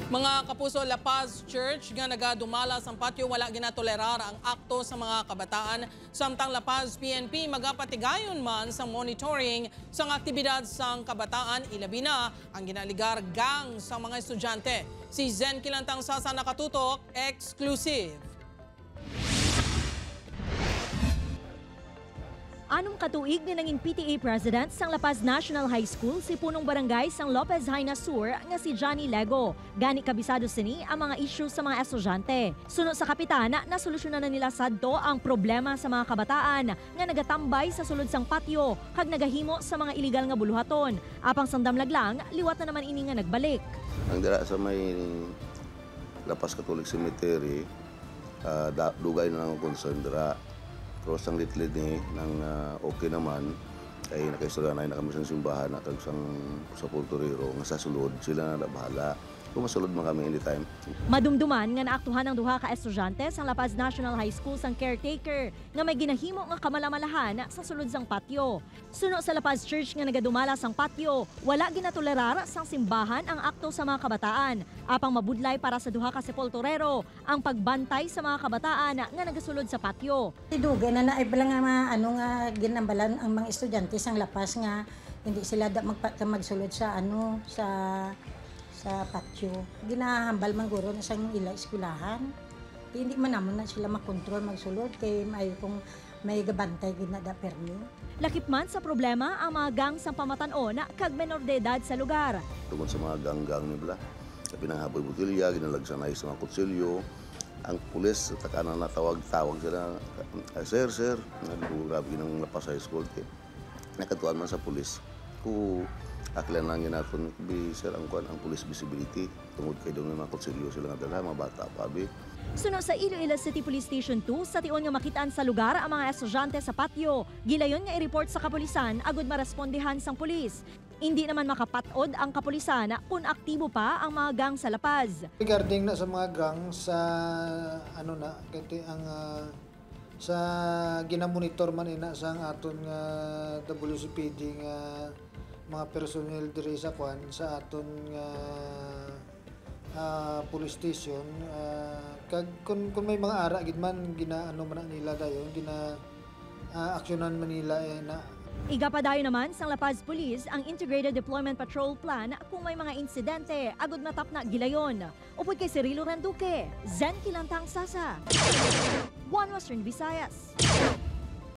Mga kapuso, La Paz Church nga nagadumala sa patio wala ginatolerar ang akto sa mga kabataan. Samtang La Paz PNP magapatigayon man sa monitoring sa aktibidad sang kabataan, ilabi na ang ginaligar gang sa mga estudyante. Si Zen Kilantang Sasa nakatutok, exclusive. Anong katuig ni nanging PTA President sang La Paz National High School si punong barangay sang Lopez Haina Sur nga si Johnny Lego. Gani kabisado sini ang mga issue sa mga estudyante. Sunod sa kapitana, nasolusyonan na nila sadto ang problema sa mga kabataan nga nagatambay sa sulod sang patio kag nagahimo sa mga iligal nga buluhaton. Apang sandamlag lang, liwat na naman ini nga nagbalik. Ang dira sa may La Paz Catholic Cemetery, dugay na lang ang concern dira. Pero sang litlid ni nang okay naman ay nakaistorya na kami sa simbahan na kag sang sa Pulturero nga sa sulod sila na bahala. Kung masulod man kami anytime. Madumduman nga naaktuhan ng duha ka estudyante sang La Paz National High School sang caretaker nga may ginahimo nga kamalamalahan sa sulod sang patio. Suno sa La Paz Church nga nagadumala sang patio, wala ginatolerar sang simbahan ang akto sa mga kabataan. Apang mabudlay para sa duha ka sepulturero ang pagbantay sa mga kabataan nga nagasulod sa patio. Dugay na naibala nga nga ginambalan ang mga estudyante sang La Paz nga hindi sila magsulod sa sa patio. Ginahambal man guro na sa ila eskulahan. Hindi man naman na sila makontrol magsulod kay may kung may gabantay ginada permi. Lakip man sa problema ang mga gang sa pamatan-on kag menor de edad sa lugar. Tungkol sa mga gang-gang nila, sabi ng haboy butilya, ginalagsanay sa mga kutsilyo. Ang pulis, takanan na tawag sila, sir, nagbugrabe ng La Paz High School. Nakatuan man sa pulis. Kung aklan lang natin, sir, ang police visibility. Tungod kayo doon ng mga kutsilyo sila nga dala, mga bata pa, Sunod sa Iloilo City Police Station 2, sa tion nga makitaan sa lugar ang mga estudyante sa patio. Gilayon nga i-report sa kapulisan, agud marespondihan sang pulis. Hindi naman makapatod ang kapulisan kung aktibo pa ang mga gang sa La Paz. Regarding na sa mga gang sa sa ginamonitor man ina sa aton nga WCPD nga mga personnel diri sa kwan sa aton nga police station kag kun may mga ara gid man ginaano man nila dayon aksyonan man nila na Igapadayo naman sang La Paz Police ang Integrated Deployment Patrol Plan kung may mga insidente agud matap na gilayon. Upod kay Cirilo Randuque, Zen Kilantang Sasa, One Western Visayas.